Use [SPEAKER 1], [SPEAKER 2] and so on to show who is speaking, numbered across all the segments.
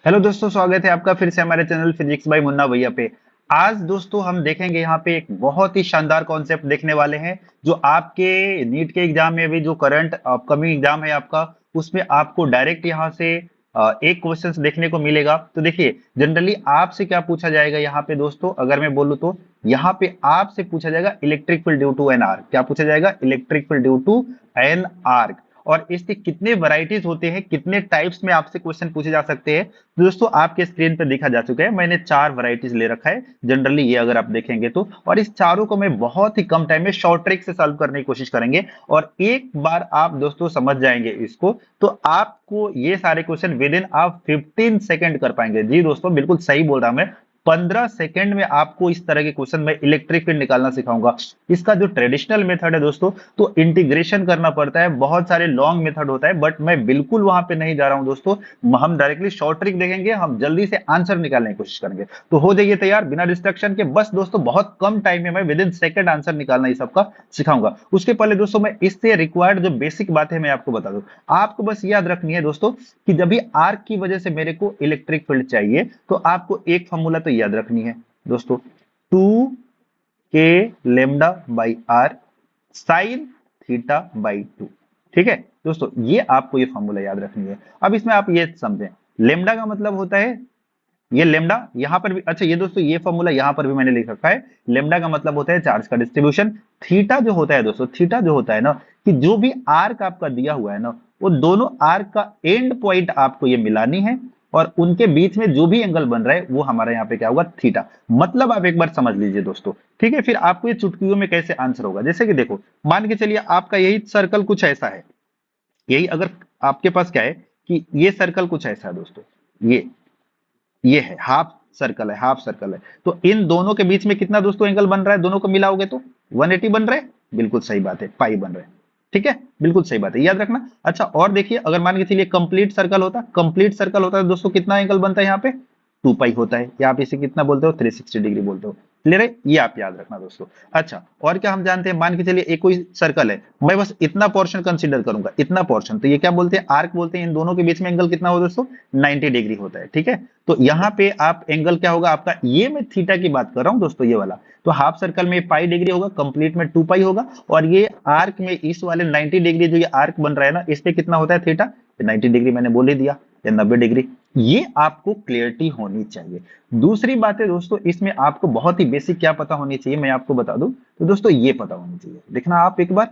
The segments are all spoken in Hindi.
[SPEAKER 1] हेलो दोस्तों, स्वागत है आपका फिर से हमारे चैनल फिजिक्स बाय मुन्ना भैया पे। आज दोस्तों हम देखेंगे यहाँ पे एक बहुत ही शानदार कॉन्सेप्ट देखने वाले हैं जो आपके नीट के एग्जाम में भी जो करंट अपकमिंग एग्जाम है आपका, उसमें आपको डायरेक्ट यहाँ से एक क्वेश्चन देखने को मिलेगा। तो देखिए, जनरली आपसे क्या पूछा जाएगा यहाँ पे दोस्तों, अगर मैं बोलूँ तो यहाँ पे आपसे पूछा जाएगा electric field due to an arc. क्या पूछा जाएगा? Electric field due to an arc. और इसके कितने वैरायटीज होते हैं, कितने टाइप्स में आपसे क्वेश्चन पूछे जा सकते हैं, तो दोस्तों आपके स्क्रीन पर दिखा जा चुका है। मैंने चार वैरायटीज ले रखा है जनरली, ये अगर आप देखेंगे तो। और इस चारों को मैं बहुत ही कम टाइम में शॉर्ट ट्रिक से सॉल्व करने की कोशिश करेंगे। और एक बार आप दोस्तों समझ जाएंगे इसको, तो आपको ये सारे क्वेश्चन विद इन आप 15 सेकंड कर पाएंगे। जी दोस्तों, बिल्कुल सही बोल रहा हूं मैं। 15 सेकंड में आपको इस तरह के क्वेश्चन में इलेक्ट्रिक फील्ड निकालना सिखाऊंगा। इसका जो ट्रेडिशनल मेथड है दोस्तों, तो इंटीग्रेशन करना पड़ता है, बहुत सारे लॉन्ग मेथड होता है, बट मैं बिल्कुल वहां पे नहीं जा रहा हूं दोस्तों। हम डायरेक्टली शॉर्ट ट्रिक देखेंगे, हम जल्दी से आंसर निकालने की कोशिश करेंगे। तो हो जाइए तैयार बिना डिस्ट्रक्शन के। बस दोस्तों बहुत कम टाइम में मैं विद इन सेकंड आंसर निकालना इस सबका सिखाऊंगा। उसके पहले दोस्तों मैं इससे रिक्वायर्ड जो बेसिक बात है मैं आपको बता दूं। आपको बस याद रखनी है दोस्तों कि जब भी आर्क की वजह से मेरे को इलेक्ट्रिक फील्ड चाहिए, तो आपको एक फॉर्मूला तो याद रखनी है दोस्तों, 2 k lambda by R sine theta by 2। ठीक है दोस्तों, ये आपको ये फॉर्मूला याद रखनी है। अब इसमें आप ये समझें, लेमडा का मतलब होता है ये लेमडा, यहां पर भी अच्छा ये दोस्तों ये फॉर्मूला यहां पर भी मैंने लिख रखा है। लेमडा का मतलब होता है चार्ज का डिस्ट्रीब्यूशन। थीटा जो होता है दोस्तों, थीटा जो होता है ना, कि जो भी आर्क आपका दिया हुआ है ना, वो दोनों आर्क का एंड पॉइंट आपको ये मिलानी है, और उनके बीच में जो भी एंगल बन रहा है वो हमारा यहाँ पे क्या होगा? थीटा। मतलब आप एक बार समझ लीजिए दोस्तों। ठीक है, फिर आपको ये चुटकियों में कैसे आंसर होगा, जैसे कि देखो, मान के चलिए आपका यही सर्कल कुछ ऐसा है। यही अगर आपके पास क्या है कि ये सर्कल कुछ ऐसा है दोस्तों, ये है हाफ सर्कल है, हाफ सर्कल है। तो इन दोनों के बीच में कितना दोस्तों एंगल बन रहा है? दोनों को मिलाओगे तो 180 बन रहा है। बिल्कुल सही बात है, पाई बन रहा है। ठीक है, बिल्कुल सही बात है, याद रखना। अच्छा और देखिए, अगर मान के चलिए कंप्लीट सर्कल होता, कंप्लीट सर्कल होता है दोस्तों, कितना एंगल बनता है यहाँ पे? 2 पाई होता है, या आप इसे कितना बोलते हो? 360 डिग्री बोलते हो। क्लियर है, ये आप याद रखना दोस्तों। अच्छा और क्या हम जानते हैं, मान के चलिए एक कोई सर्कल है, मैं बस इतना पोर्शन कंसीडर करूंगा, इतना पोर्शन, तो ये क्या बोलते हैं? आर्क बोलते हैं। इन दोनों के बीच में एंगल कितना हो दोस्तों? 90 डिग्री होता है। ठीक है, तो यहाँ पे आप एंगल क्या होगा आपका? ये मैं थीटा की बात कर रहा हूं दोस्तों, ये वाला। तो हाफ सर्कल में पाई डिग्री होगा, कंप्लीट में 2 पाई होगा। और ये आर्क में इस वाले 90 डिग्री जो ये आर्क बन रहा है ना, इस पे कितना होता है थीटा? 90 डिग्री मैंने बोल ही दिया, या 90 डिग्री। ये आपको क्लियरिटी होनी चाहिए। दूसरी बात है दोस्तों, इसमें आपको बहुत ही बेसिक क्या पता होनी चाहिए, मैं आपको बता दूं तो दोस्तों, ये पता होनी चाहिए। देखना आप एक बार,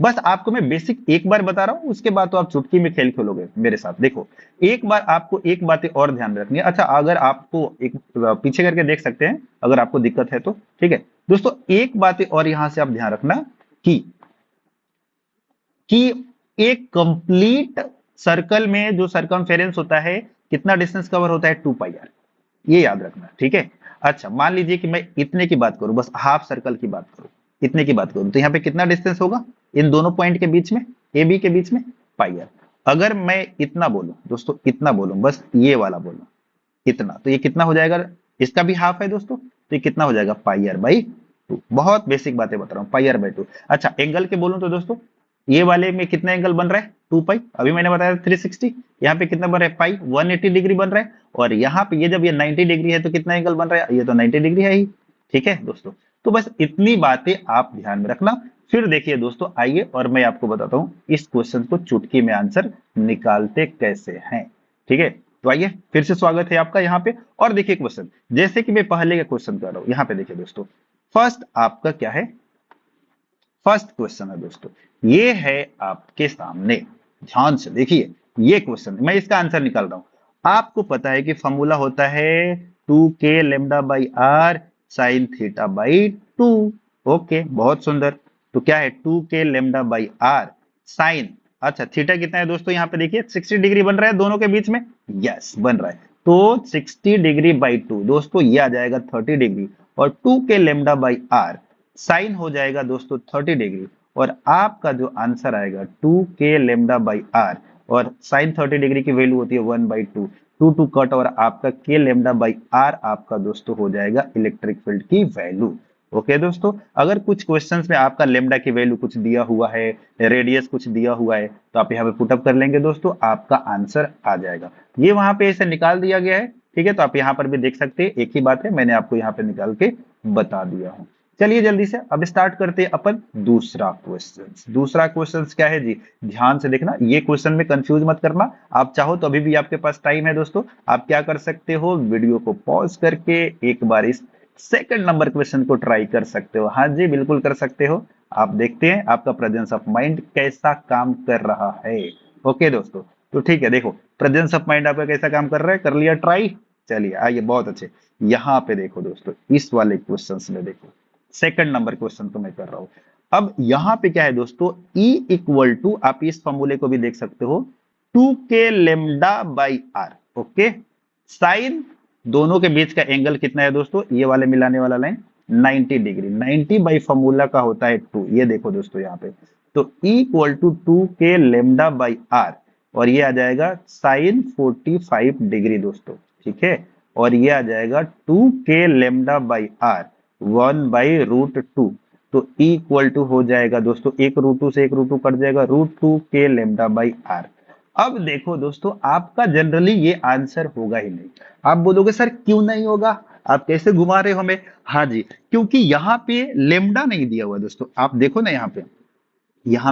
[SPEAKER 1] बस आपको मैं बेसिक एक बार बता रहा हूं, उसके बाद तो आप चुटकी में खेल खेलोगे मेरे साथ। देखो, एक बार आपको एक बातें और ध्यान रखनी है। अच्छा, अगर आपको एक पीछे करके देख सकते हैं अगर आपको दिक्कत है तो। ठीक है दोस्तों, एक बातें और यहां से आप ध्यान रखना कि कि एक कंप्लीट सर्कल में जो सर्कमफेरेंस होता है, कितना डिस्टेंस कवर होता है? 2 पाई आर। ये याद रखना। ठीक है, अच्छा मान लीजिए कि मैं इतने की बात करूं, बस हाफ सर्कल की बात करूं, इतने की बात करूं, तो यहां पे कितना डिस्टेंस होगा इन दोनों पॉइंट के बीच में, ए बी के बीच में? पाई आर। अगर मैं इतना बोलूं दोस्तों, इतना बोलूं, बस ये वाला बोलूं, इतना, तो ये कितना हो जाएगा? इसका भी हाफ है दोस्तों, तो ये कितना हो जाएगा? पाई आर बाई 2। बहुत बेसिक बातें बता रहा हूं, पाई आर बाई 2। अच्छा एंगल के बोलूं तो दोस्तों, ये वाले में कितना एंगल बन रहा है? 2 पाई। अभी मैंने बताया 360। यहाँ पे कितना बन रहा है? पाई, 180 डिग्री बन रहा है। और यहाँ पे ये जब ये 90 डिग्री है तो कितना एंगल बन रहा है? ये तो 90 डिग्री है ही। ठीक है दोस्तों, तो बस इतनी बातें आप ध्यान में रखना। फिर देखिए दोस्तों, आइए और मैं आपको बताता हूं इस क्वेश्चन को चुटकी में आंसर निकालते कैसे हैं। ठीक है, तो आइए फिर से स्वागत है आपका यहाँ पे। और देखिए क्वेश्चन, जैसे कि मैं पहले का क्वेश्चन कर रहा हूं, यहाँ पे देखिए दोस्तों, फर्स्ट आपका क्या है? फर्स्ट क्वेश्चन है दोस्तों, ये है आपके सामने, ध्यान से देखिए। ये क्वेश्चन मैं इसका आंसर निकाल रहा हूं। आपको पता है कि फॉर्मूला होता है 2 k lambda by R sine theta by 2। Okay, बहुत सुंदर। तो क्या है? 2 k lambda by R sine, अच्छा थीटा कितना है दोस्तों? यहाँ पे देखिए 60 डिग्री बन रहा है दोनों के बीच में। यस बन रहा है। तो 60 डिग्री बाई 2 दोस्तों, ये आ जाएगा 30 डिग्री। और 2 k lambda by R sine हो जाएगा दोस्तों 30 डिग्री। और आपका जो आंसर आएगा 2 k लेमडा बाई आर, और साइन 30 डिग्री की वैल्यू होती है 1/2, 2 कट, और आपका k लेमडा बाई आर आपका दोस्तों हो जाएगा इलेक्ट्रिक फील्ड की वैल्यू। ओके दोस्तों, अगर कुछ क्वेश्चंस में आपका लेमडा की वैल्यू कुछ दिया हुआ है, रेडियस कुछ दिया हुआ है, तो आप यहाँ पे पुटअप कर लेंगे दोस्तों, आपका आंसर आ जाएगा। ये वहां पे ऐसे निकाल दिया गया है, ठीक है, तो आप यहाँ पर भी देख सकते हैं, एक ही बात है, मैंने आपको यहाँ पे निकाल के बता दिया हूँ। चलिए जल्दी से अब स्टार्ट करते हैं अपन दूसरा क्वेश्चन। दूसरा क्वेश्चन क्या है जी, ध्यान से देखना, ये क्वेश्चन में कंफ्यूज मत करना। आप चाहो तो अभी भी आपके पास टाइम है दोस्तों, आप क्या कर सकते हो, वीडियो को पॉज करके एक बार इस सेकंड नंबर क्वेश्चन को ट्राई कर सकते हो। हाँ जी, बिल्कुल कर सकते हो। आप देखते हैं आपका प्रेजेंस ऑफ माइंड कैसा काम कर रहा है। ओके दोस्तों, तो ठीक है, देखो प्रेजेंस ऑफ माइंड आपका कैसा काम कर रहा है, कर लिया ट्राई। चलिए आइए, बहुत अच्छे। यहाँ पे देखो दोस्तों, इस वाले क्वेश्चन में देखो, सेकंड नंबर क्वेश्चन तो मैं कर रहा हूं। अब यहां पे क्या है दोस्तों, E इक्वल टू, आप इस फॉर्मूले को भी देख सकते हो, 2k lambda by R. Okay, sine दोनों के बीच का एंगल कितना है दोस्तों, ये वाले मिलाने वाला लाइन 90 डिग्री, 90 बाई फॉर्मूला का होता है 2। ये देखो दोस्तों यहाँ पे, तो E equal to 2k lambda by R, और ये आ जाएगा साइन 45 डिग्री दोस्तों, ठीक है। और ये आ जाएगा 2k लेमडा बाई आर 1/√2, तो E इक्वल टू हो जाएगा दोस्तों, एक रूट टू से एक रूट टू कट जाएगा, √2k लेमडा बाई आर। अब देखो दोस्तों, आपका जनरली ये आंसर होगा ही नहीं। आप बोलोगे सर क्यों नहीं होगा, आप कैसे घुमा रहे हो हमें। हाँ जी, क्योंकि यहाँ पे लेमडा नहीं दिया हुआ दोस्तों, आप देखो ना यहाँ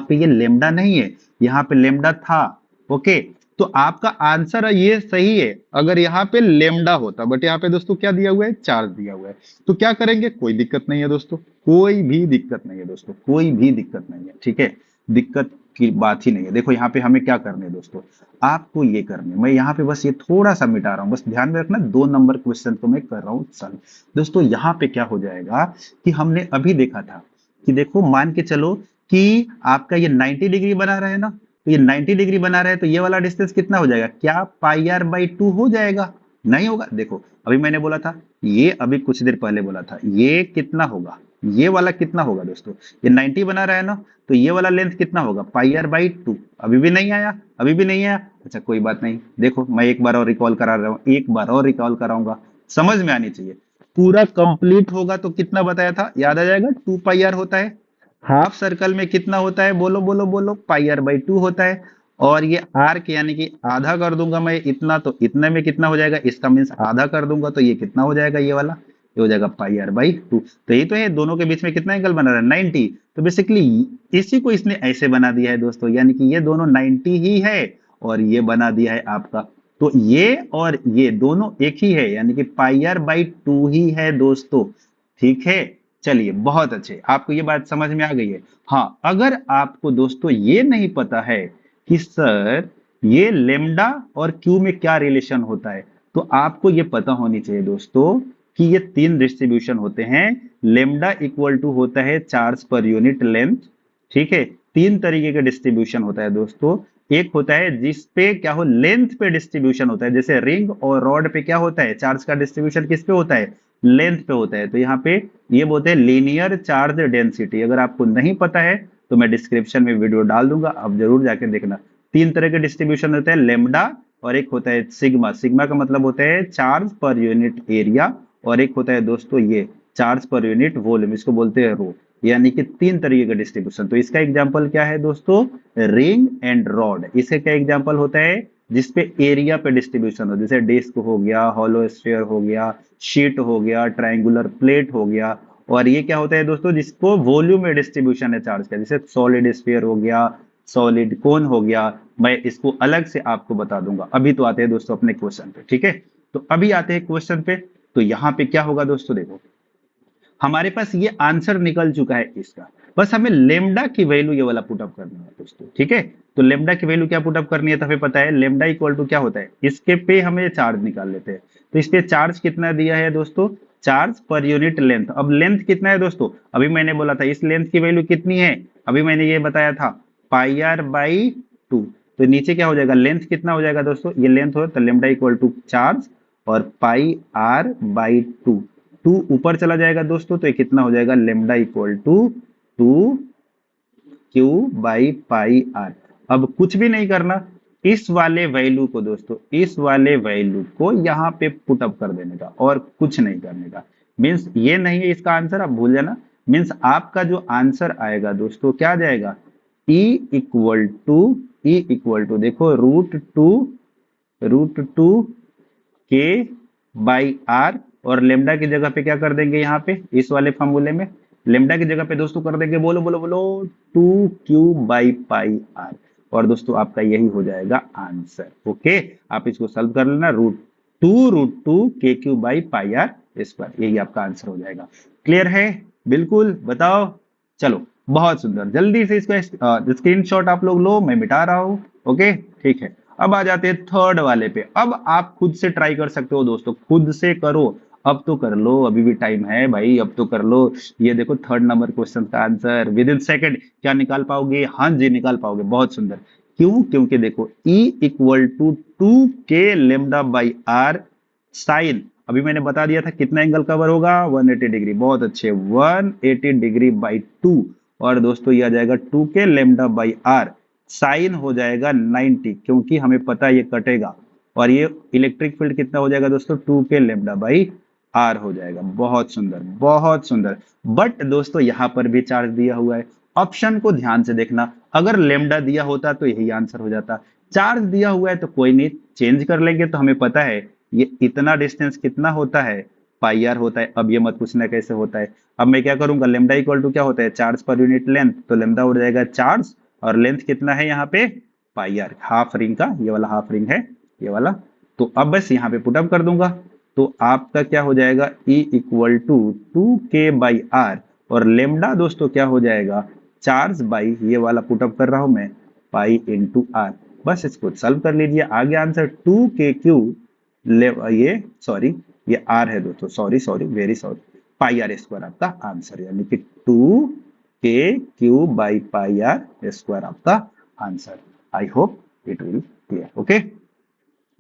[SPEAKER 1] पे ये लेमडा नहीं है, यहाँ पे लेमडा था। ओके, तो आपका आंसर ये सही है अगर यहाँ पे लेमडा होता, बट यहाँ पे दोस्तों क्या दिया हुआ है, चार्ज दिया हुआ है। तो क्या करेंगे, कोई दिक्कत नहीं है दोस्तों, कोई भी दिक्कत नहीं है दोस्तों, कोई भी दिक्कत नहीं है, ठीक है, दिक्कत की बात ही नहीं है। देखो यहाँ पे हमें क्या करने है दोस्तों, आपको ये करने, मैं यहाँ पे बस ये थोड़ा सा मिटा रहा हूँ, बस ध्यान में रखना, 2 नंबर क्वेश्चन को मैं कर रहा हूँ सॉल्व। दोस्तों यहाँ पे क्या हो जाएगा कि हमने अभी देखा था कि देखो, मान के चलो कि आपका ये 90 डिग्री बना रहा है ना, तो ये 90 डिग्री बना रहा है, तो ये वाला डिस्टेंस कितना हो जाएगा, क्या पाई आर बाई 2 हो जाएगा, नहीं होगा। देखो अभी मैंने बोला था, ये अभी कुछ देर पहले बोला था, ये कितना होगा, ये वाला कितना होगा दोस्तों, ये 90 बना रहा है ना, तो ये वाला लेंथ कितना होगा, पाई आर बाई 2। अभी भी नहीं आया, अभी भी नहीं आया। अच्छा कोई बात नहीं, देखो मैं एक बार और रिकॉल करा रहा हूँ, एक बार और रिकॉल कराऊंगा, समझ में आनी चाहिए। पूरा कंप्लीट होगा तो कितना बताया था, याद आ जाएगा, 2 पाई आर होता है। हाफ सर्कल में कितना होता है, बोलो बोलो बोलो, पाई आर बाई 2 होता है। और ये आर्क यानी कि आधा कर दूंगा मैं इतना, तो इतने में कितना हो जाएगा, इसका मीन्स आधा कर दूंगा तो ये कितना हो जाएगा, ये वाला, ये हो जाएगा पाई आर बाई 2। तो ये तो है, दोनों के बीच में कितना एंगल बना रहा है, 90। तो बेसिकली इसी को इसने ऐसे बना दिया है दोस्तों, यानी कि ये दोनों 90 ही है, और ये बना दिया है आपका, तो ये और ये दोनों एक ही है, यानी कि पाई आर बाई 2 ही है दोस्तों, ठीक है। चलिए बहुत अच्छे, आपको ये बात समझ में आ गई है। हाँ, अगर आपको दोस्तों ये नहीं पता है कि सर ये लेमडा और क्यू में क्या रिलेशन होता है, तो आपको ये पता होनी चाहिए दोस्तों कि ये 3 डिस्ट्रीब्यूशन होते हैं। लेमडा इक्वल टू होता है चार्ज पर यूनिट लेंथ, ठीक है। 3 तरीके का डिस्ट्रीब्यूशन होता है दोस्तों, एक होता है जिसपे क्या हो, लेंथ पे डिस्ट्रीब्यूशन होता है, जैसे रिंग और रॉड पे क्या होता है, चार्ज का डिस्ट्रीब्यूशन किस पे होता है, लेंथ पे होता है। तो यहाँ पे ये बोलते हैं लीनियर चार्ज डेंसिटी। अगर आपको नहीं पता है तो मैं डिस्क्रिप्शन में वीडियो डाल दूंगा, आप जरूर जाके देखना। 3 तरह के डिस्ट्रीब्यूशन होते हैं, लेमडा, और एक होता है सिग्मा। सिग्मा का मतलब होता है चार्ज पर यूनिट एरिया, और एक होता है दोस्तों ये चार्ज पर यूनिट वॉल्यूम, इसको बोलते हैं रो। यानी कि 3 तरीके का डिस्ट्रीब्यूशन। तो इसका एग्जांपल क्या है दोस्तों, रिंग एंड रॉड। इसका क्या एग्जांपल होता है, जिसपे एरिया पे डिस्ट्रीब्यूशन हो, जैसे डिस्क हो गया, हॉलो स्फीयर हो गया, शीट हो गया, ट्रायंगुलर प्लेट हो गया। और ये क्या होता है दोस्तों, जिसको वॉल्यूम में डिस्ट्रीब्यूशन है चार्ज का, जैसे सॉलिड स्फीयर हो गया, सॉलिड कोन हो गया। मैं इसको अलग से आपको बता दूंगा। अभी तो आते हैं दोस्तों अपने क्वेश्चन पे, ठीक है। तो अभी आते हैं क्वेश्चन पे। तो यहाँ पे क्या होगा दोस्तों, देखो हमारे पास ये आंसर निकल चुका है इसका, बस हमें लेमडा की वैल्यू ये वाला पुटअप करनी है दोस्तों, ठीक है। तो लेमडा की वैल्यू क्या पुटअप करनी है, तो हमें पता है लेमडा इक्वल टू क्या होता है, इसके पे हमें चार्ज निकाल लेते हैं। तो इस पे चार्ज कितना दिया है दोस्तों, चार्ज पर यूनिट लेंथ। अब लेंथ कितना है दोस्तों, अभी मैंने बोला था इस लेंथ की वैल्यू कितनी है, अभी मैंने ये बताया था पाई आर बाई 2। तो नीचे क्या हो जाएगा, लेंथ कितना हो जाएगा दोस्तों, ये लेंथ हो तो लेमडा इक्वल टू चार्ज और पाई आर बाई 2। 2 ऊपर चला जाएगा दोस्तों, तो ये कितना हो जाएगा, lambda equal to 2 Q by pi R. अब कुछ भी नहीं करना, इस वाले वैल्यू को दोस्तों, इस वाले वैल्यू को यहाँ पे पुटअप कर देने का, और कुछ नहीं करने का। मीन्स ये नहीं है इसका आंसर, आप भूल जाना। मीन्स आपका जो आंसर आएगा दोस्तों क्या आ जाएगा, ई इक्वल टू देखो रूट टू के बाई आर, और लेमडा की जगह पे क्या कर देंगे यहाँ पे इस वाले फॉर्मूले में, लेमडा की जगह पे दोस्तों कर देंगे, बोलो बोलो बोलो, 2 क्यू बाई पाई आर। और दोस्तों आपका यही हो जाएगा आंसर। ओके, आप इसको सॉल्व कर लेना, root two K Q by pi R square, यही आपका आंसर हो जाएगा। क्लियर है? बिल्कुल, बताओ। चलो बहुत सुंदर, जल्दी से इसका स्क्रीनशॉट आप लोग लो, मैं मिटा रहा हूं। ओके ठीक है, अब आ जाते हैं थर्ड वाले पे। अब आप खुद से ट्राई कर सकते हो दोस्तों, खुद से करो, अब तो कर लो, अभी भी टाइम है भाई, अब तो कर लो। ये देखो थर्ड नंबर क्वेश्चन का आंसर विद इन सेकेंड, क्या निकाल पाओगे? हाँ जी निकाल पाओगे, बहुत सुंदर। क्यों? क्योंकि देखो E equal to 2 k λ/r sine, अभी मैंने बता दिया था कितना एंगल कवर होगा, 180 डिग्री। बहुत अच्छे, 180 डिग्री बाई 2। और दोस्तों ये आ जाएगा 2 k λ/r, साइन हो जाएगा 90, क्योंकि हमें पता है ये कटेगा। और ये इलेक्ट्रिक फील्ड कितना हो जाएगा दोस्तों, 2 k λ/r हो जाएगा। बहुत सुंदर, बहुत सुंदर। बट दोस्तों यहां पर भी चार्ज दिया हुआ है, ऑप्शन को ध्यान से देखना, अगर लेमडा दिया होता तो यही आंसर हो जाता। चार्ज दिया हुआ है तो कोई नहीं, चेंज कर लेंगे, तो हमें पता है ये इतना डिस्टेंस कितना होता है, पाई आर होता है। अब ये मत पूछना कैसे होता है। अब मैं क्या करूंगा, लेमडा इक्वल टू क्या होता है, चार्ज पर यूनिट लेंथ, तो लेमडा उड़ जाएगा चार्ज, और लेंथ कितना है यहाँ पे, पाई आर, हाफ रिंग का, ये वाला हाफ रिंग है, ये वाला। तो अब बस यहाँ पे पुटअप कर दूंगा, तो आपका क्या हो जाएगा, E इक्वल टू 2 k/r, और लेमडा दोस्तों क्या हो जाएगा, चार्ज बाई, ये वाला पुटअप कर रहा हूं मैं, पाई इंटू आर। बस इसको सॉल्व कर लीजिए, आगे आंसर 2 k क्यू, ये सॉरी, ये आर है दोस्तों, sorry sorry very sorry, pi R square आपका आंसर, यानी कि 2 k क्यू/पाई आर स्क्वायर आपका answer. I hope it will clear. Okay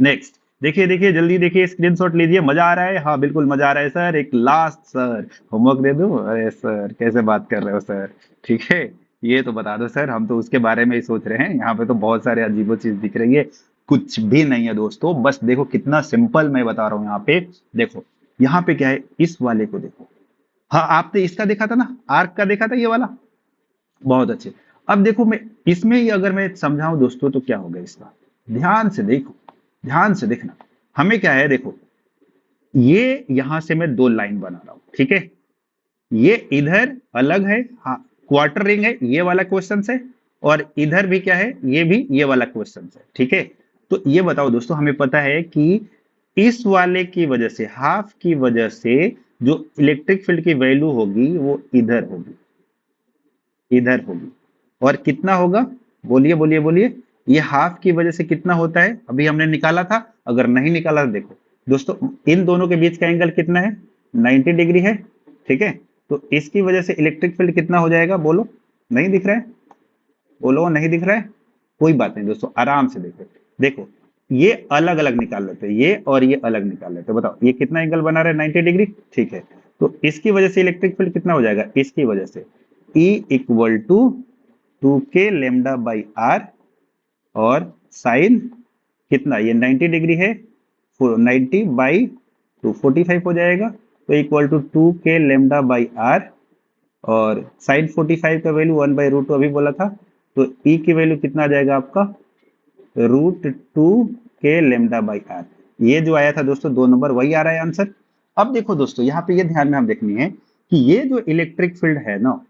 [SPEAKER 1] next, देखिए देखिए जल्दी देखिए, स्क्रीनशॉट लीजिए, मजा आ रहा है? हाँ बिल्कुल मजा आ रहा है सर। एक लास्ट सर होमवर्क दे दूं? अरे सर कैसे बात कर रहे हो सर, ठीक है, ये तो बता दो सर, हम तो उसके बारे में ही सोच रहे हैं, यहाँ पे तो बहुत सारे अजीबो चीज दिख रही है। कुछ भी नहीं है दोस्तों, बस देखो कितना सिंपल मैं बता रहा हूँ। यहाँ पे देखो, यहाँ पे क्या है, इस वाले को देखो। हाँ आपने इसका देखा था ना, आर्क का देखा था ये वाला, बहुत अच्छे। अब देखो मैं इसमें ही अगर मैं समझाऊं दोस्तों तो क्या होगा इसका, ध्यान से देखो, ध्यान से देखना। हमें क्या है देखो, ये यहां से मैं दो लाइन बना रहा हूं, ठीक है, ये इधर अलग है, हाँ क्वार्टर रिंग है ये वाला क्वेश्चन से, और इधर भी क्या है, ये भी ये वाला क्वेश्चन है, ठीक है। तो ये बताओ दोस्तों, हमें पता है कि इस वाले की वजह से, हाफ की वजह से जो इलेक्ट्रिक फील्ड की वैल्यू होगी वो इधर होगी, इधर होगी। और कितना होगा, बोलिए बोलिए बोलिए, ये हाफ की वजह से कितना होता है, अभी हमने निकाला था, अगर नहीं निकाला तो देखो दोस्तों, इन दोनों के बीच का एंगल कितना है, 90 डिग्री है, ठीक है। तो इसकी वजह से इलेक्ट्रिक फील्ड कितना हो जाएगा, बोलो, नहीं दिख रहा है, बोलो नहीं दिख रहा है, कोई बात नहीं दोस्तों, आराम से देखो, देखो ये अलग अलग निकाल लेते हैं, ये और ये अलग निकाल लेते हैं, बताओ ये कितना एंगल बना रहा है, 90 डिग्री, ठीक है। तो इसकी वजह से इलेक्ट्रिक फील्ड कितना हो जाएगा, इसकी वजह से E equal to 2 k λ/r, और साइन कितना, ये 90 डिग्री है, 90/2 45 हो जाएगा, तो इक्वल टू 2 k λ/r, और साइन 45 का वैल्यू 1/√2 अभी बोला था, तो E की वैल्यू कितना आ जाएगा आपका, √2 k λ/r। ये जो आया था दोस्तों 2 नंबर, वही आ रहा है आंसर। अब देखो दोस्तों, यहाँ पे ये ध्यान में हम देखनी है कि ये जो इलेक्ट्रिक फील्ड है ना,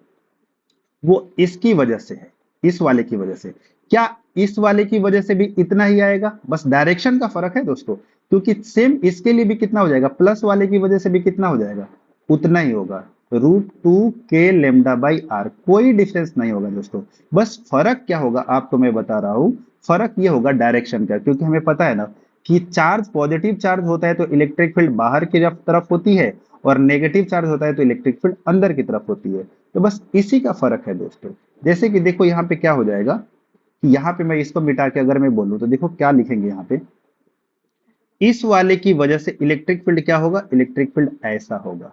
[SPEAKER 1] वो इसकी वजह से है, इस वाले की वजह से। क्या इस वाले की वजह से भी इतना ही आएगा, बस डायरेक्शन का फर्क है दोस्तों, क्योंकि सेम इसके लिए भी कितना हो जाएगा, प्लस वाले की वजह से भी कितना हो जाएगा, उतना ही होगा, √2 k λ/r, कोई डिफरेंस नहीं होगा दोस्तों। बस फर्क क्या होगा आपको मैं बता रहा हूं, फर्क ये होगा डायरेक्शन का, क्योंकि हमें पता है ना कि चार्ज, पॉजिटिव चार्ज होता है तो इलेक्ट्रिक फील्ड बाहर की तरफ होती है, और नेगेटिव चार्ज होता है तो इलेक्ट्रिक फील्ड अंदर की तरफ होती है। तो बस इसी का फर्क है दोस्तों। जैसे कि देखो यहाँ पे क्या हो जाएगा, कि यहाँ पे मैं इसको मिटा के अगर मैं बोलूं तो देखो क्या लिखेंगे यहाँ पे, इस वाले की वजह से इलेक्ट्रिक फील्ड क्या होगा, इलेक्ट्रिक फील्ड ऐसा होगा,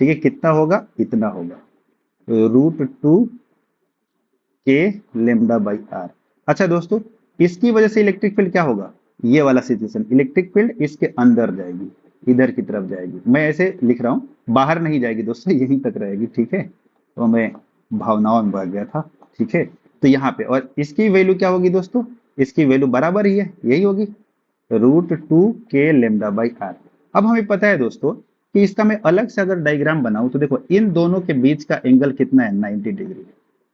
[SPEAKER 1] ठीक है, कितना होगा, इतना होगा, √2 k λ/r। अच्छा दोस्तों, इसकी वजह से इलेक्ट्रिक फील्ड क्या होगा, ये वाला सिचुएशन, इलेक्ट्रिक फील्ड इसके अंदर जाएगी, इधर की तरफ जाएगी। मैं ऐसे लिख रहा हूँ, बाहर नहीं जाएगी दोस्तों, यहीं तक रहेगी, ठीक है। तो मैं भावनाओं में बह गया था, ठीक है। तो यहाँ पे, और इसकी वैल्यू क्या होगी दोस्तों, इसकी वैल्यू बराबर ही है, यही होगी √2k λ/r। अब हमें पता है दोस्तों कि इसका मैं अलग से अगर डायग्राम बनाऊं तो देखो इन दोनों के बीच का एंगल कितना है, 90 डिग्री है,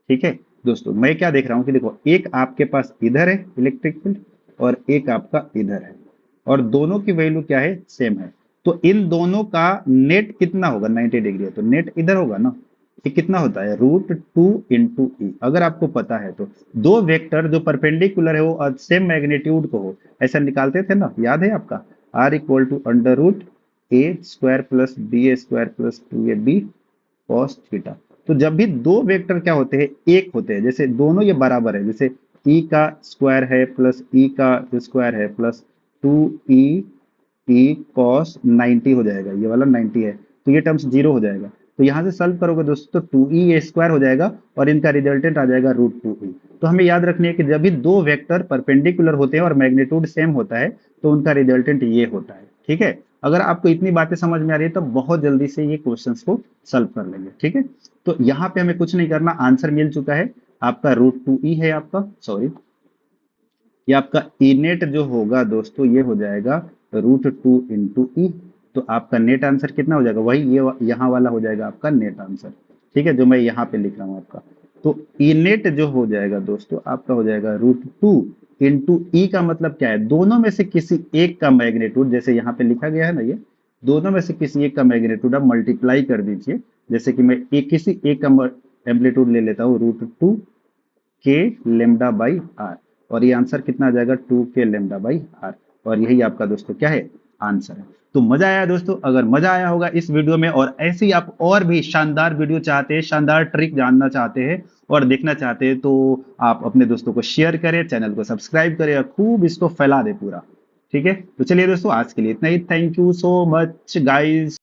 [SPEAKER 1] ठीक है। दोस्तों मैं क्या देख रहा हूं कि देखो एक आपके पास इधर है इलेक्ट्रिक फील्ड और एक आपका इधर है, और दोनों की वैल्यू क्या है, सेम है। तो इन दोनों का नेट कितना होगा, 90 डिग्री है तो नेट इधर होगा ना। ये कितना होता है, √2 इंटू ई। अगर आपको पता है तो दो वेक्टर जो परपेंडिकुलर है वो और सेम मैग्नीट्यूड को हो, ऐसा निकालते थे ना, याद है आपका, R = √a² + b² + 2ab cos theta. तो जब भी दो वेक्टर क्या होते हैं, एक होते हैं, जैसे दोनों ये बराबर है, जैसे ई का स्क्वायर है प्लस ई का स्क्वायर है प्लस 2e e cos 90 हो जाएगा, ये वाला 90 है तो ये टर्म्स जीरो हो जाएगा। तो यहाँ से सॉल्व करोगे दोस्तों तो 2e² हो जाएगा और इनका रिजल्टेंट आ जाएगा √2e। तो हमें याद रखनी है कि जब भी दो वेक्टर परपेंडिकुलर होते हैं और मैग्नीट्यूड सेम होता है तो उनका रिजल्टेंट ये होता है, ठीक है। अगर आपको इतनी बातें समझ में आ रही है तो बहुत जल्दी से ये क्वेश्चंस को सॉल्व कर लेंगे, ठीक है। तो यहाँ पे हमें कुछ नहीं करना, आंसर मिल चुका है आपका √2e है आपका, सॉरी ये आपका ई नेट जो होगा दोस्तों ये हो जाएगा √2 इंटू ई। तो आपका नेट आंसर कितना हो जाएगा, वही ये यहाँ वाला हो जाएगा आपका नेट आंसर, ठीक है, जो मैं यहाँ पे लिख रहा हूँ आपका। तो ई नेट जो हो जाएगा दोस्तों आपका हो जाएगा √2 इंटू ई का मतलब क्या है, दोनों में से किसी एक का मैग्नीट्यूड, जैसे यहाँ पे लिखा गया है ना, ये दोनों में से किसी एक का मैग्नीट्यूड आप मल्टीप्लाई कर दीजिए। जैसे कि मैं किसी एक का एम्पलीट्यूड ले लेता हूँ √2k λ/r, और ये आंसर कितना आ जाएगा 2k λ/r, और यही आपका दोस्तों क्या है, आंसर है। तो मजा आया दोस्तों, अगर मजा आया होगा इस वीडियो में और ऐसी आप और भी शानदार वीडियो चाहते हैं, शानदार ट्रिक जानना चाहते हैं और देखना चाहते हैं तो आप अपने दोस्तों को शेयर करें, चैनल को सब्सक्राइब करें और खूब इसको फैला दे पूरा, ठीक है। तो चलिए दोस्तों आज के लिए इतना ही, thank you so much guys.